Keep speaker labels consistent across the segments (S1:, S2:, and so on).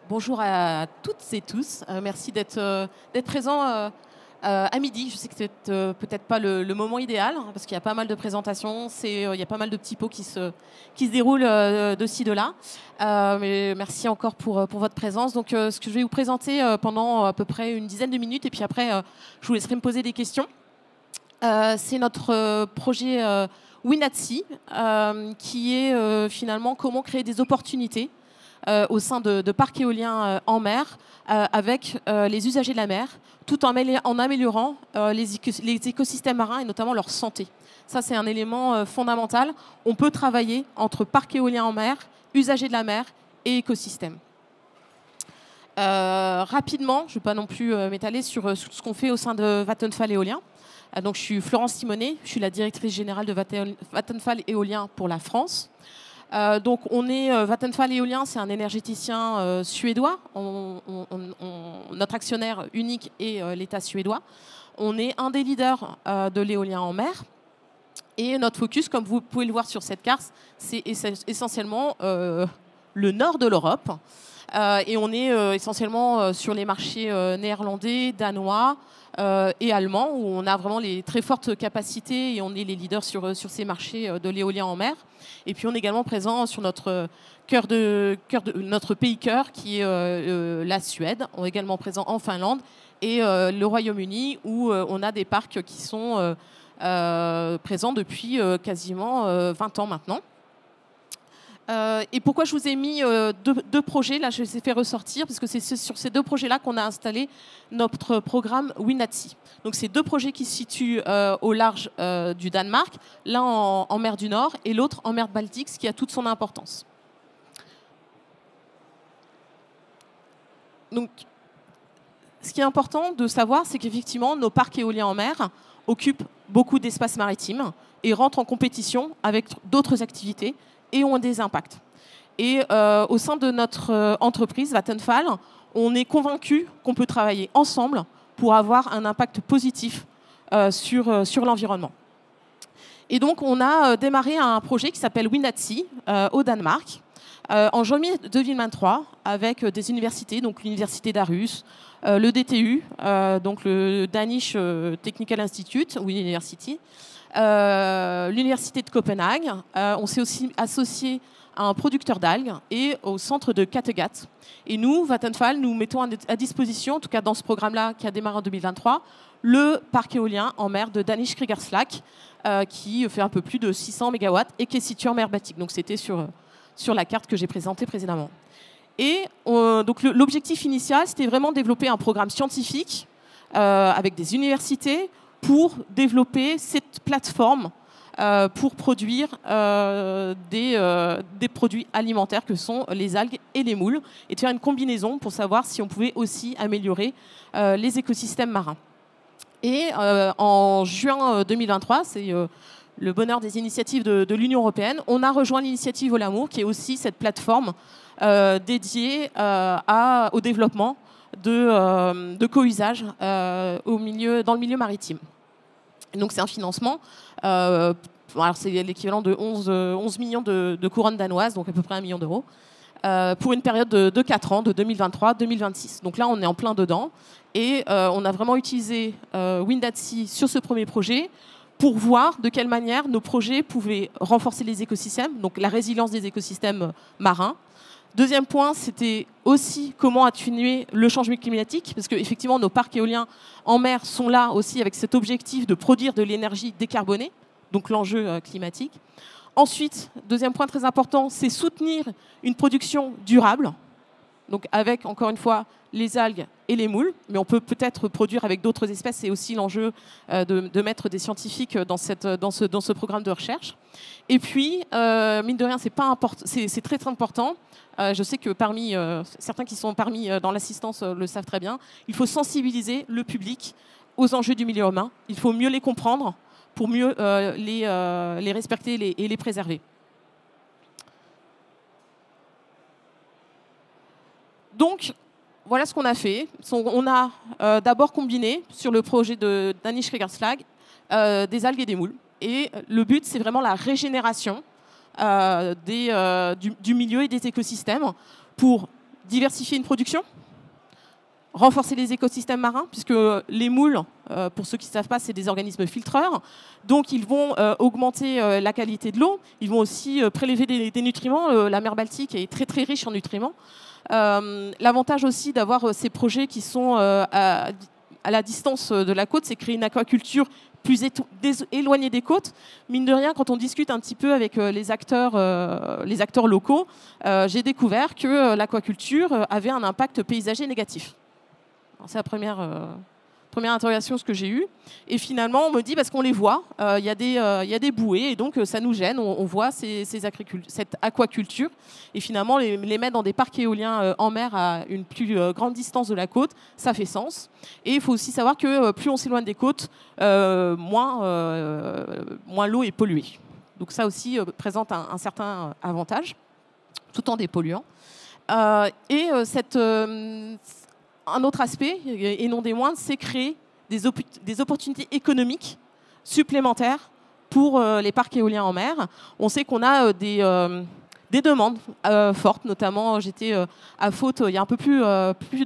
S1: Bonjour à toutes et tous. Merci d'être présents à midi. Je sais que c'est peut-être pas le moment idéal, hein, parce qu'il y a pas mal de présentations, il y a pas mal de petits pots qui se déroulent de ci, de là. Mais merci encore pour votre présence. Donc, ce que je vais vous présenter pendant à peu près une dizaine de minutes, et puis après, je vous laisserai me poser des questions. C'est notre projet Winatsi, qui est finalement comment créer des opportunités au sein de parcs éoliens en mer avec les usagers de la mer, tout en améliorant les écosystèmes marins et notamment leur santé. Ça, c'est un élément fondamental. On peut travailler entre parcs éoliens en mer, usagers de la mer et écosystèmes. Rapidement, je ne vais pas non plus m'étaler sur ce qu'on fait au sein de Vattenfall Éolien. Donc, je suis Florence Simonet, je suis la directrice générale de Vattenfall Éolien pour la France. Donc, Vattenfall Éolien, c'est un énergéticien suédois. Notre actionnaire unique est l'État suédois. On est un des leaders de l'éolien en mer. Et notre focus, comme vous pouvez le voir sur cette carte, c'est essentiellement le nord de l'Europe. Et on est essentiellement sur les marchés néerlandais, danois et allemands, où on a vraiment les très fortes capacités et on est les leaders sur ces marchés de l'éolien en mer. Et puis on est également présent sur notre notre pays cœur, qui est la Suède. On est également présent en Finlande et le Royaume-Uni, où on a des parcs qui sont présents depuis quasiment 20 ans maintenant. Et pourquoi je vous ai mis deux projets, là je les ai fait ressortir, parce que c'est sur ces deux projets-là qu'on a installé notre programme Winatsi. Donc c'est deux projets qui se situent au large du Danemark, l'un en mer du Nord et l'autre en mer Baltique, ce qui a toute son importance. Donc, ce qui est important de savoir, c'est qu'effectivement, nos parcs éoliens en mer occupent beaucoup d'espace maritime et rentrent en compétition avec d'autres activités et ont des impacts. Et au sein de notre entreprise, Vattenfall, on est convaincu qu'on peut travailler ensemble pour avoir un impact positif sur l'environnement. Et donc, on a démarré un projet qui s'appelle Winatsi au Danemark en janvier 2023 avec des universités, donc l'université d'Aarhus, le DTU, donc le Danish Technical Institute ou University, l'université de Copenhague. On s'est aussi associé à un producteur d'algues et au centre de Kattegat. Et nous, Vattenfall, nous mettons à disposition, en tout cas dans ce programme-là qui a démarré en 2023, le parc éolien en mer de Danish Kriegers-Flak, qui fait un peu plus de 600 MW et qui est situé en mer Baltique. Donc c'était sur la carte que j'ai présentée précédemment. Et donc l'objectif initial, c'était vraiment développer un programme scientifique avec des universités pour développer cette plateforme pour produire des produits alimentaires que sont les algues et les moules, et de faire une combinaison pour savoir si on pouvait aussi améliorer les écosystèmes marins. Et en juin 2023, c'est le bonheur des initiatives de l'Union européenne, on a rejoint l'initiative Olamour, qui est aussi cette plateforme dédiée au développement de co-usage dans le milieu maritime. Et donc c'est un financement, alors c'est l'équivalent de 11 millions de couronnes danoises, donc à peu près 1 million d'euros, pour une période de 4 ans, de 2023 à 2026. Donc là, on est en plein dedans. Et on a vraiment utilisé Winatsi sur ce premier projet pour voir de quelle manière nos projets pouvaient renforcer les écosystèmes, donc la résilience des écosystèmes marins. Deuxième point, c'était aussi comment atténuer le changement climatique, parce qu'effectivement, nos parcs éoliens en mer sont là aussi avec cet objectif de produire de l'énergie décarbonée, donc l'enjeu climatique. Ensuite, deuxième point très important, c'est soutenir une production durable, donc avec, encore une fois, les algues et les moules, mais on peut peut-être produire avec d'autres espèces. C'est aussi l'enjeu de mettre des scientifiques dans ce programme de recherche. Et puis, mine de rien, c'est très, très important. Je sais que certains qui sont dans l'assistance le savent très bien. Il faut sensibiliser le public aux enjeux du milieu humain. Il faut mieux les comprendre pour mieux les respecter et les préserver. Donc, voilà ce qu'on a fait. On a d'abord combiné sur le projet de Danish Kriegers-Flak des algues et des moules. Et le but, c'est vraiment la régénération du milieu et des écosystèmes pour Diversifier une production, renforcer les écosystèmes marins, puisque les moules, pour ceux qui ne savent pas, c'est des organismes filtreurs. Donc, ils vont augmenter la qualité de l'eau. Ils vont aussi prélever des nutriments. La mer Baltique est très, très riche en nutriments. L'avantage aussi d'avoir ces projets qui sont à la distance de la côte, c'est créer une aquaculture plus éloignée des côtes. Mine de rien, quand on discute un petit peu avec les acteurs locaux, j'ai découvert que l'aquaculture avait un impact paysager négatif. C'est la première interrogation que j'ai eue. Et finalement, on me dit, parce qu'on les voit, il y a des bouées, et donc ça nous gêne. On voit cette aquaculture. Et finalement, les mettre dans des parcs éoliens en mer à une plus grande distance de la côte, ça fait sens. Et il faut aussi savoir que plus on s'éloigne des côtes, moins l'eau est polluée. Donc ça aussi présente un certain avantage, tout en dépolluant. Un autre aspect, et non des moindres, c'est créer des opportunités économiques supplémentaires pour les parcs éoliens en mer. On sait qu'on a des demandes fortes, notamment j'étais à Faute il y a un peu plus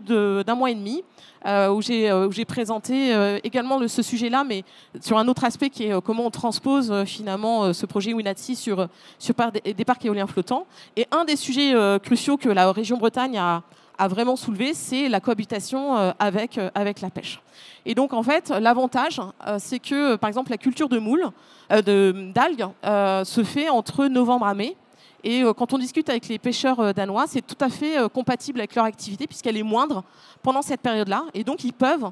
S1: d'un mois et demi, où j'ai présenté également ce sujet-là, mais sur un autre aspect qui est comment on transpose finalement ce projet Winatsi sur des parcs éoliens flottants. Et un des sujets cruciaux que la région Bretagne a vraiment soulevé, c'est la cohabitation avec la pêche. Et donc, en fait, l'avantage, c'est que, par exemple, la culture de moules, d'algues, se fait entre novembre à mai. Et quand on discute avec les pêcheurs danois, c'est tout à fait compatible avec leur activité, puisqu'elle est moindre pendant cette période-là. Et donc, ils peuvent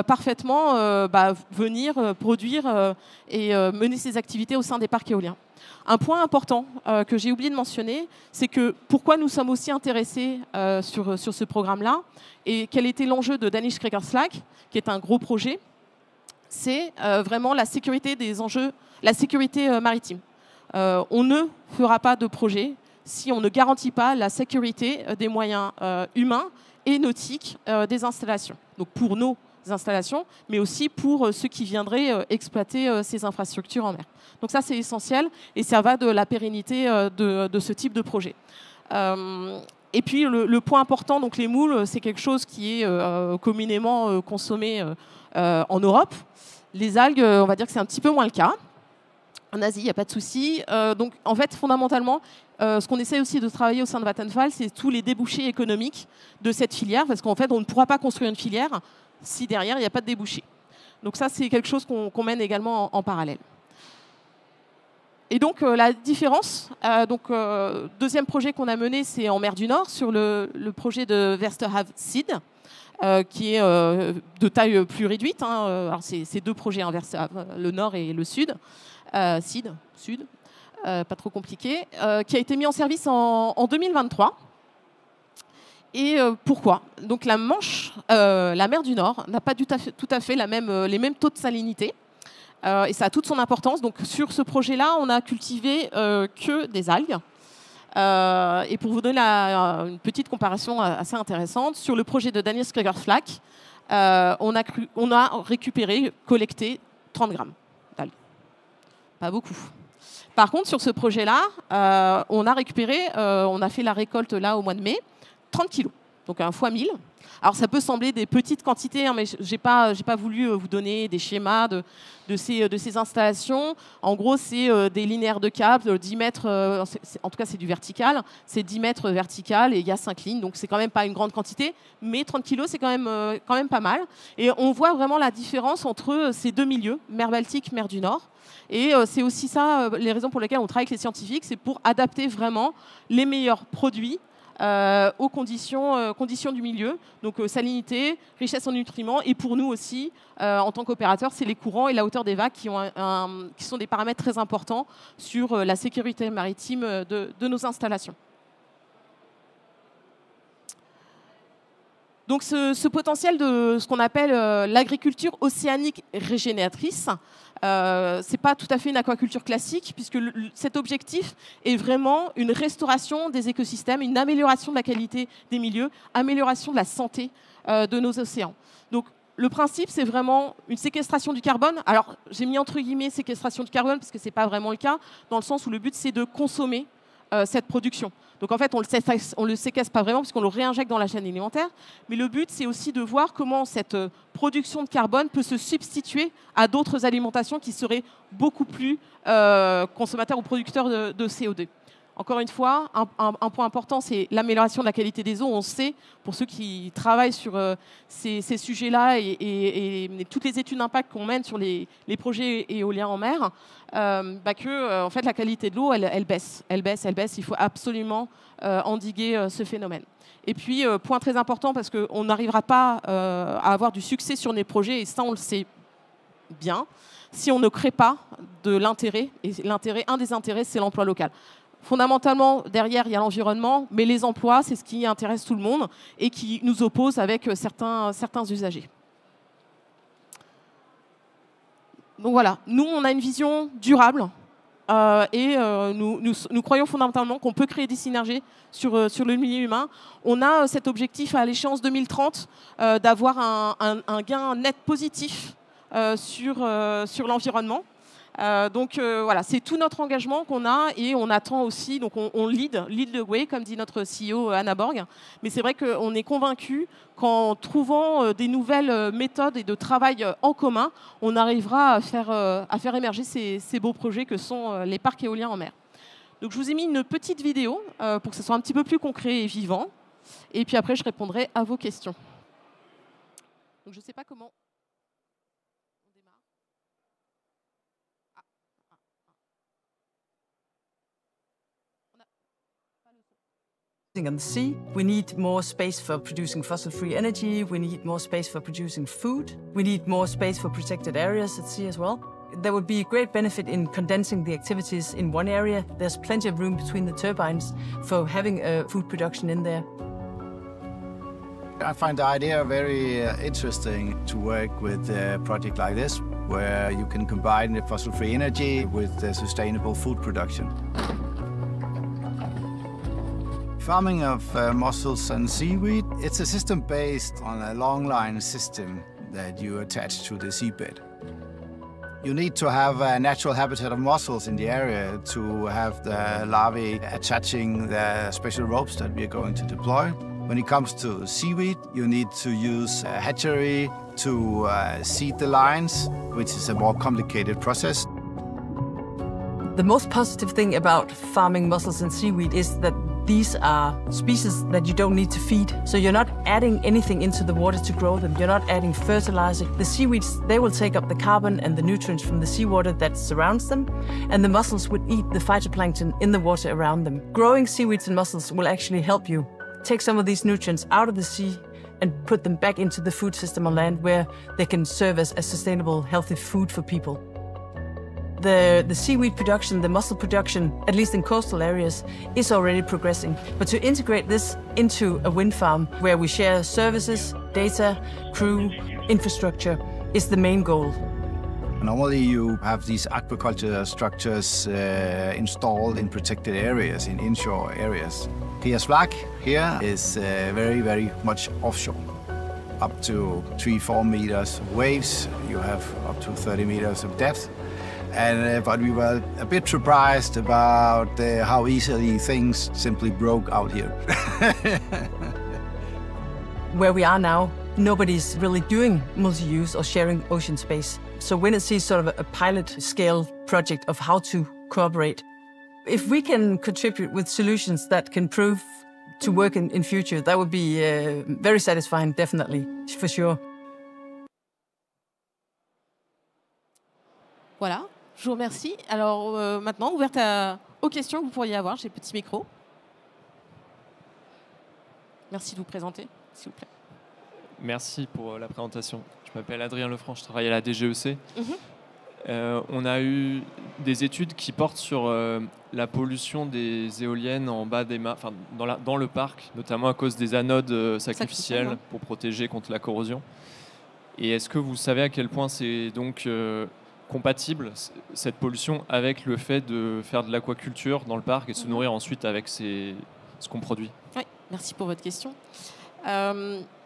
S1: parfaitement venir produire et mener ces activités au sein des parcs éoliens. Un point important que j'ai oublié de mentionner, c'est que pourquoi nous sommes aussi intéressés sur ce programme-là et quel était l'enjeu de Danish Kragerslag, qui est un gros projet, c'est vraiment la sécurité la sécurité maritime. On ne fera pas de projet si on ne garantit pas la sécurité des moyens humains et nautiques des installations. Donc pour nos installations, mais aussi pour ceux qui viendraient exploiter ces infrastructures en mer. Donc ça, c'est essentiel et ça va de la pérennité de ce type de projet. Et puis, le point important, donc les moules, c'est quelque chose qui est communément consommé en Europe. Les algues, on va dire que c'est un petit peu moins le cas. En Asie, il n'y a pas de souci. Donc, en fait, fondamentalement, ce qu'on essaie aussi de travailler au sein de Vattenfall, c'est tous les débouchés économiques de cette filière, parce qu'en fait, on ne pourra pas construire une filière si derrière, il n'y a pas de débouchés. Donc ça, c'est quelque chose qu'on mène également en parallèle. Et donc, la différence, deuxième projet qu'on a mené, c'est en mer du Nord, sur le projet de Vesterhav Syd, qui est de taille plus réduite. Alors, c'est deux projets, le Nord et le Sud. Syd, pas trop compliqué, qui a été mis en service en 2023. Et pourquoi? Donc la Manche, la mer du Nord, n'a pas tout à fait les mêmes taux de salinité. Et ça a toute son importance. Donc sur ce projet-là, on a cultivé que des algues. Et pour vous donner une petite comparaison assez intéressante, sur le projet de Danish Kragerslag, on a collecté 30 grammes d'algues. Pas beaucoup. Par contre, sur ce projet-là, on a fait la récolte là au mois de mai, 30 kilos, donc un fois 1000. Alors ça peut sembler des petites quantités, mais j'ai pas voulu vous donner des schémas de ces installations. En gros, c'est des linéaires de câbles, 10 mètres, en tout cas c'est du vertical, c'est 10 mètres vertical et il y a 5 lignes, donc c'est quand même pas une grande quantité, mais 30 kilos c'est quand même pas mal. Et on voit vraiment la différence entre ces deux milieux, mer Baltique, mer du Nord. Et c'est aussi ça, les raisons pour lesquelles on travaille avec les scientifiques, c'est pour adapter vraiment les meilleurs produits aux conditions du milieu, donc salinité, richesse en nutriments, et pour nous aussi, en tant qu'opérateurs, c'est les courants et la hauteur des vagues qui sont des paramètres très importants sur la sécurité maritime de nos installations. Donc ce potentiel de ce qu'on appelle l'agriculture océanique régénératrice, c'est pas tout à fait une aquaculture classique, puisque cet objectif est vraiment une restauration des écosystèmes, une amélioration de la qualité des milieux, amélioration de la santé de nos océans. Donc le principe, c'est vraiment une séquestration du carbone. Alors j'ai mis entre guillemets séquestration du carbone, parce que c'est pas vraiment le cas, dans le sens où le but c'est de consommer cette production. Donc en fait, on ne le séquestre pas vraiment puisqu'on le réinjecte dans la chaîne alimentaire. Mais le but, c'est aussi de voir comment cette production de carbone peut se substituer à d'autres alimentations qui seraient beaucoup plus consommateurs ou producteurs de CO2. Encore une fois, un point important, c'est l'amélioration de la qualité des eaux. On sait, pour ceux qui travaillent sur ces sujets-là et toutes les études d'impact qu'on mène sur les projets éoliens en mer, que en fait, la qualité de l'eau, elle baisse. Elle baisse. Il faut absolument endiguer ce phénomène. Et puis, point très important, parce qu'on n'arrivera pas à avoir du succès sur les projets, et ça, on le sait bien, si on ne crée pas de l'intérêt. Et un des intérêts, c'est l'emploi local. Fondamentalement, derrière, il y a l'environnement, mais les emplois, c'est ce qui intéresse tout le monde et qui nous oppose avec certains usagers. Donc voilà, nous, on a une vision durable et nous croyons fondamentalement qu'on peut créer des synergies sur le milieu humain. On a cet objectif à l'échéance 2030 d'avoir un gain net positif sur l'environnement. Donc voilà, c'est tout notre engagement qu'on a et on attend aussi, donc on lead the way, comme dit notre CEO Anna Borg. Mais c'est vrai qu'on est convaincu qu'en trouvant des nouvelles méthodes et de travail en commun, on arrivera à faire émerger ces beaux projets que sont les parcs éoliens en mer. Donc je vous ai mis une petite vidéo pour que ce soit un petit peu plus concret et vivant. Et puis après, je répondrai à vos questions. Donc je ne sais pas comment...
S2: On the sea, we need more space for producing fossil-free energy, we need more space for producing food, we need more space for protected areas at sea as well. There would be a great benefit in condensing the activities in one area. There's plenty of room between the turbines for having food production in there.
S3: I find the idea very interesting to work with a project like this, where you can combine the fossil-free energy with sustainable food production. Farming of mussels and seaweed, it's a system based on a long line system that you attach to the seabed. You need to have a natural habitat of mussels in the area to have the larvae attaching the special ropes that we are going to deploy. When it comes to seaweed, you need to use a hatchery to seed the lines, which is a more complicated process.
S2: The most positive thing about farming mussels and seaweed is that these are species that you don't need to feed. So you're not adding anything into the water to grow them. You're not adding fertilizer. The seaweeds, they will take up the carbon and the nutrients from the seawater that surrounds them, and the mussels would eat the phytoplankton in the water around them. Growing seaweeds and mussels will actually help you take some of these nutrients out of the sea and put them back into the food system on land, where they can serve as a sustainable, healthy food for people. The seaweed production, the mussel production, at least in coastal areas, is already progressing. But to integrate this into a wind farm where we share services, data, crew, infrastructure is the main goal.
S3: Normally you have these aquaculture structures installed in protected areas, in inshore areas. Piers Flak here is very, very much offshore. Up to 3-4 meters of waves, you have up to 30 meters of depth. But we were a bit surprised about how easily things simply broke out here.
S2: Where we are now, nobody's really doing multi-use or sharing ocean space. So when it sees sort of a pilot scale project of how to cooperate, if we can contribute with solutions that can prove to work in future, that would be very satisfying, definitely, for sure.
S1: Voilà. Je vous remercie. Alors maintenant, ouverte aux questions que vous pourriez avoir. J'ai le petit micro. Merci de vous présenter, s'il vous plaît.
S4: Merci pour la présentation. Je m'appelle Adrien Lefranc, je travaille à la DGEC. On a eu des études qui portent sur la pollution des éoliennes en bas des mâts, dans le parc, notamment à cause des anodes sacrificielles pour protéger contre la corrosion. Et est-ce que vous savez à quel point c'est donc compatible, cette pollution, avec le fait de faire de l'aquaculture dans le parc et se nourrir ensuite avec ce qu'on produit?
S1: Oui, merci pour votre question.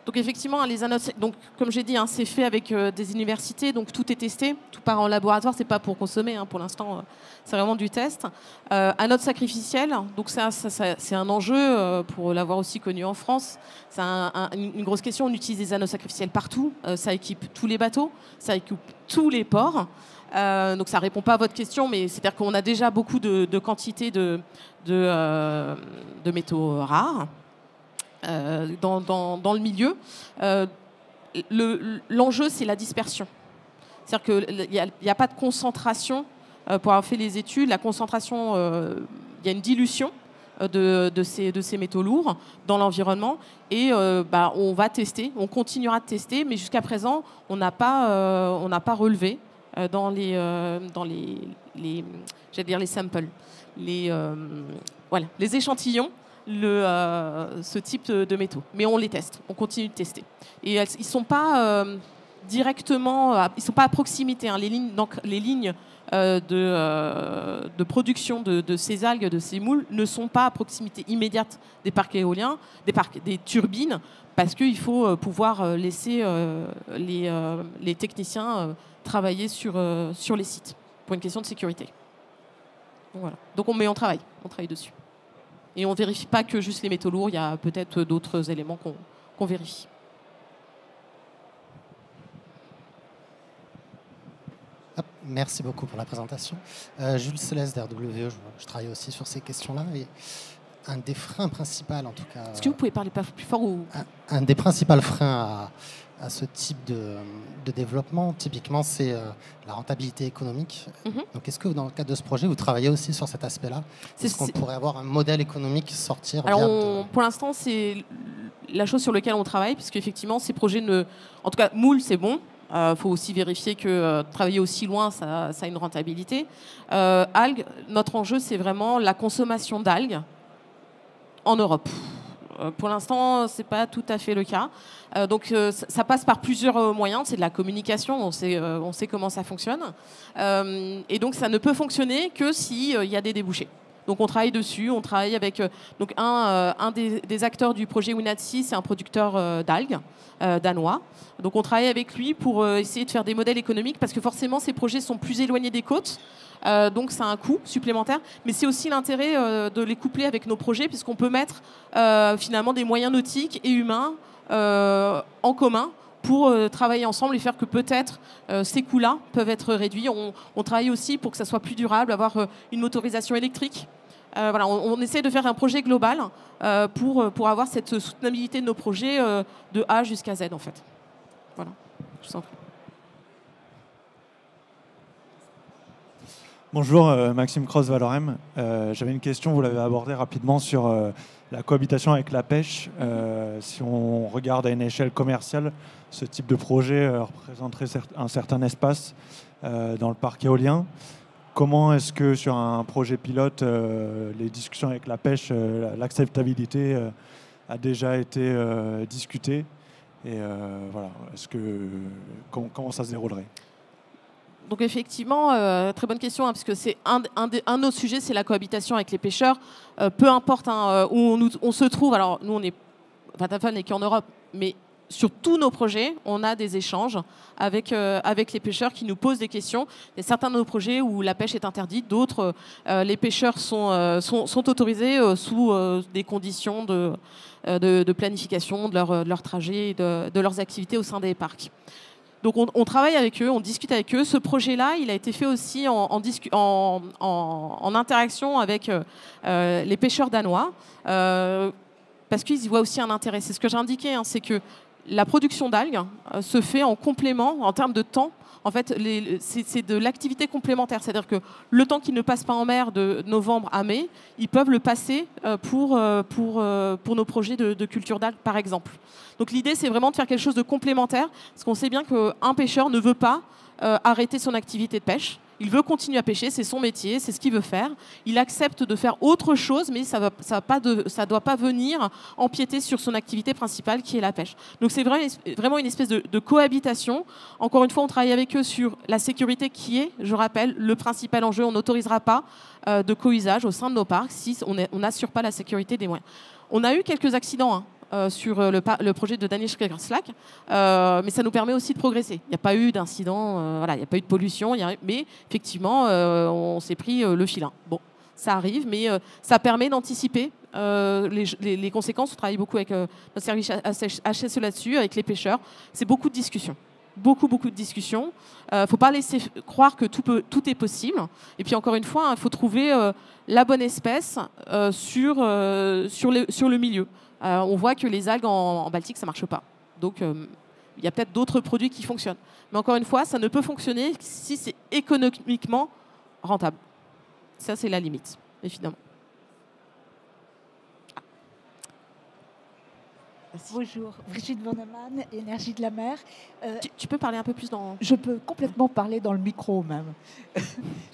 S1: Donc effectivement, les anodes, donc, comme j'ai dit, c'est fait avec des universités, donc tout est testé, tout part en laboratoire, c'est pas pour consommer, pour l'instant, c'est vraiment du test. Anodes sacrificielles, donc c'est un enjeu pour l'avoir aussi connu en France. C'est une grosse question, on utilise des anodes sacrificielles partout, ça équipe tous les bateaux, ça équipe tous les ports. Donc ça répond pas à votre question, mais c'est-à-dire qu'on a déjà beaucoup de quantités de métaux rares. Dans le milieu, l'enjeu, c'est la dispersion. C'est-à-dire qu'il n'y a pas de concentration pour avoir fait les études. La concentration, il y a une dilution de ces métaux lourds dans l'environnement et on va tester, on continuera de tester, mais jusqu'à présent, on n'a pas relevé dans les samples, les échantillons, ce type de métaux. Mais on les teste, on continue de tester. Et ils ne sont pas directement, ils ne sont pas à proximité. Les lignes de production de ces algues, de ces moules, ne sont pas à proximité immédiate des parcs éoliens, des turbines, parce qu'il faut pouvoir laisser les techniciens travailler sur les sites, pour une question de sécurité. Donc, voilà. Donc on travaille dessus. Et on ne vérifie pas que juste les métaux lourds, il y a peut-être d'autres éléments qu'on vérifie.
S5: Merci beaucoup pour la présentation. Jules Céleste d'RWE, je travaille aussi sur ces questions-là. Et un des freins principaux, en tout cas...
S1: Est-ce que vous pouvez parler pas plus fort ou...
S5: Un des principaux freins à ce type de développement, typiquement, c'est la rentabilité économique. Donc, est-ce que dans le cadre de ce projet, vous travaillez aussi sur cet aspect-là? Est-ce qu'on pourrait avoir un modèle économique sortir?
S1: Alors, pour l'instant, c'est la chose sur laquelle on travaille, puisque effectivement, ces projets En tout cas, moule, c'est bon. Faut aussi vérifier que travailler aussi loin, ça a une rentabilité. Algues, notre enjeu, c'est vraiment la consommation d'algues en Europe. Pour l'instant, ce n'est pas tout à fait le cas. Donc, ça passe par plusieurs moyens. C'est de la communication, on sait comment ça fonctionne. Et donc, ça ne peut fonctionner que s'il y a des débouchés. Donc, on travaille dessus. On travaille avec donc un des acteurs du projet Winatsi, c'est un producteur d'algues danois. Donc, on travaille avec lui pour essayer de faire des modèles économiques parce que forcément, ces projets sont plus éloignés des côtes. Donc, ça a un coût supplémentaire. Mais c'est aussi l'intérêt de les coupler avec nos projets puisqu'on peut mettre finalement des moyens nautiques et humains en commun pour travailler ensemble et faire que peut-être ces coûts-là peuvent être réduits. On travaille aussi pour que ça soit plus durable, avoir une motorisation électrique. Voilà, on essaie de faire un projet global pour avoir cette soutenabilité de nos projets de A jusqu'à Z, en fait. Voilà, je vous en prie.
S6: Bonjour, Maxime Cross-Valorem. J'avais une question, vous l'avez abordée rapidement sur la cohabitation avec la pêche. Si on regarde à une échelle commerciale, ce type de projet représenterait un certain espace dans le parc éolien. Comment est-ce que sur un projet pilote, les discussions avec la pêche, l'acceptabilité a déjà été discutée? Et voilà, comment ça se déroulerait?
S1: Donc effectivement, très bonne question, puisque c'est un de nos sujets, c'est la cohabitation avec les pêcheurs. Peu importe où on se trouve, alors nous, Vattenfall n'est qu'en Europe, mais sur tous nos projets, on a des échanges avec les pêcheurs qui nous posent des questions. Il y a certains de nos projets où la pêche est interdite, d'autres, les pêcheurs sont autorisés sous des conditions de planification de leur trajet et de leurs activités au sein des parcs. Donc on travaille avec eux, on discute avec eux. Ce projet-là, il a été fait aussi en interaction avec les pêcheurs danois, parce qu'ils y voient aussi un intérêt. C'est ce que j'ai indiqué, c'est que la production d'algues se fait en complément, en termes de temps. En fait, c'est de l'activité complémentaire. C'est-à-dire que le temps qu'ils ne passent pas en mer de novembre à mai, ils peuvent le passer pour nos projets de culture d'algues, par exemple. Donc l'idée, c'est vraiment de faire quelque chose de complémentaire, parce qu'on sait bien qu'un pêcheur ne veut pas arrêter son activité de pêche. Il veut continuer à pêcher, c'est son métier, c'est ce qu'il veut faire. Il accepte de faire autre chose, mais ça ne doit pas venir empiéter sur son activité principale, qui est la pêche. Donc c'est vraiment une espèce de cohabitation. Encore une fois, on travaille avec eux sur la sécurité qui est, je rappelle, le principal enjeu. On n'autorisera pas de co-usage au sein de nos parcs si on n'assure pas la sécurité des moyens. On a eu quelques accidents sur le projet de Danish Slack, mais ça nous permet aussi de progresser. Il n'y a pas eu d'incident, voilà, il n'y a pas eu de pollution, mais effectivement, on s'est pris le filin. Bon, ça arrive, mais ça permet d'anticiper les conséquences. On travaille beaucoup avec notre service HSE là-dessus, avec les pêcheurs. C'est beaucoup de discussions. Beaucoup de discussions. Il ne faut pas laisser croire que tout est possible. Et puis encore une fois, il faut trouver la bonne espèce sur le milieu. On voit que les algues en Baltique, ça ne marche pas. Donc il y a peut-être d'autres produits qui fonctionnent. Mais encore une fois, ça ne peut fonctionner si c'est économiquement rentable. Ça, c'est la limite, évidemment.
S7: Bonjour, Brigitte Vonneman, Énergie de la mer.
S1: Tu peux parler un peu plus dans...
S7: Je peux complètement parler dans le micro même.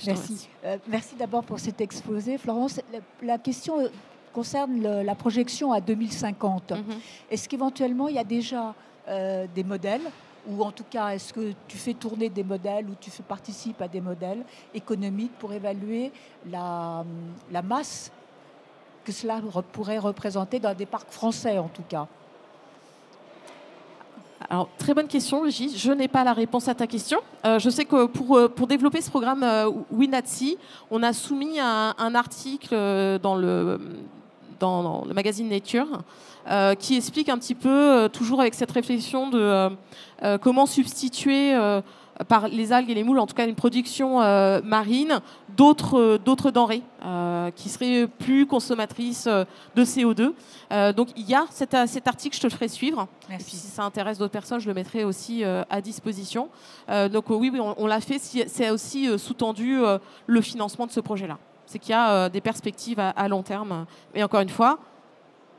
S7: Merci. Merci d'abord pour cet exposé. Florence, la question concerne la projection à 2050. Est-ce qu'éventuellement il y a déjà des modèles, ou en tout cas est-ce que tu fais tourner des modèles ou tu participes à des modèles économiques pour évaluer la masse que cela pourrait représenter dans des parcs français en tout cas?
S1: Alors, très bonne question, Régis. Je n'ai pas la réponse à ta question. Je sais que pour développer ce programme Wind@Sea, on a soumis un article dans le magazine Nature qui explique un petit peu, toujours avec cette réflexion de comment substituer par les algues et les moules, en tout cas une production marine, d'autres denrées qui seraient plus consommatrices de CO2. Donc il y a cet article, je te le ferai suivre.
S7: Merci.
S1: Et puis si ça intéresse d'autres personnes, je le mettrai aussi à disposition. Donc oui, on l'a fait. C'est aussi sous-tendu le financement de ce projet-là. C'est qu'il y a des perspectives à long terme. Mais encore une fois,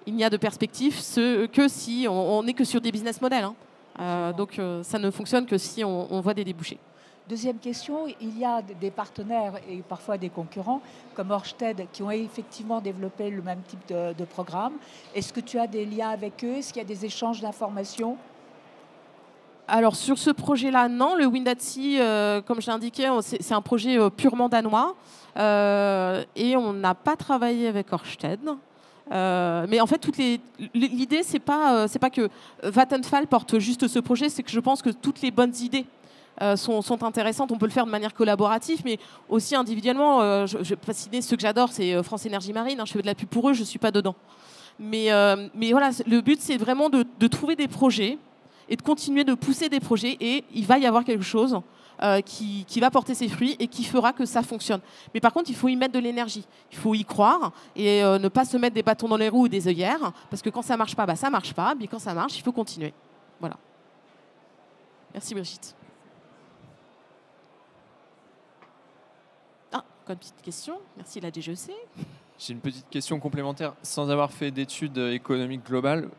S1: il n'y a de perspectives que si on n'est que sur des business models. Donc ça ne fonctionne que si on voit des débouchés.
S7: Deuxième question, il y a des partenaires et parfois des concurrents comme Ørsted qui ont effectivement développé le même type de programme. Est-ce que tu as des liens avec eux? Est-ce qu'il y a des échanges d'informations?
S1: Alors sur ce projet-là, non. Le Wind@Sea, comme je l'ai indiqué, c'est un projet purement danois et on n'a pas travaillé avec Ørsted. Mais en fait, l'idée, c'est pas que Vattenfall porte juste ce projet, c'est que je pense que toutes les bonnes idées sont intéressantes. On peut le faire de manière collaborative, mais aussi individuellement. Je vais pas citer ceux que j'adore, c'est France Énergie Marine. Je fais de la pub pour eux, je suis pas dedans. Mais voilà, le but, c'est vraiment de trouver des projets et de continuer de pousser des projets. Et il va y avoir quelque chose qui va porter ses fruits et qui fera que ça fonctionne. Mais par contre, il faut y mettre de l'énergie. Il faut y croire et ne pas se mettre des bâtons dans les roues ou des œillères, parce que quand ça marche pas, ça marche pas. Mais quand ça marche, il faut continuer. Voilà. Merci Brigitte. Encore une petite question. Merci la DGEC.
S4: J'ai une petite question complémentaire. Sans avoir fait d'études économiques globales,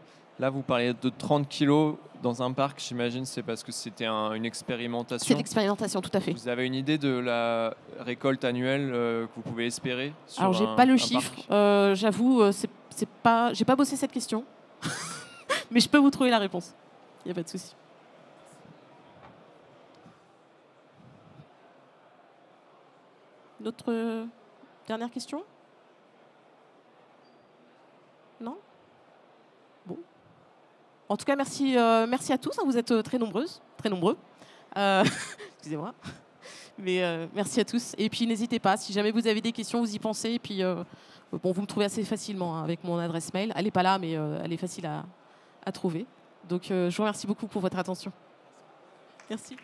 S4: là, vous parliez de 30 kilos dans un parc, j'imagine, c'est parce que c'était une expérimentation.
S1: C'est l'expérimentation, tout à fait.
S4: Vous avez une idée de la récolte annuelle que vous pouvez espérer sur
S1: Alors, j'ai pas le chiffre. J'avoue, j'ai pas bossé cette question. Mais je peux vous trouver la réponse. Il n'y a pas de souci. Notre dernière question? Non? Bon. En tout cas, merci à tous. Vous êtes très nombreuses, très nombreux. Excusez-moi. Mais merci à tous. Et puis, n'hésitez pas. Si jamais vous avez des questions, vous y pensez. Et puis, bon, vous me trouvez assez facilement avec mon adresse mail. Elle n'est pas là, mais elle est facile à trouver. Donc, je vous remercie beaucoup pour votre attention. Merci.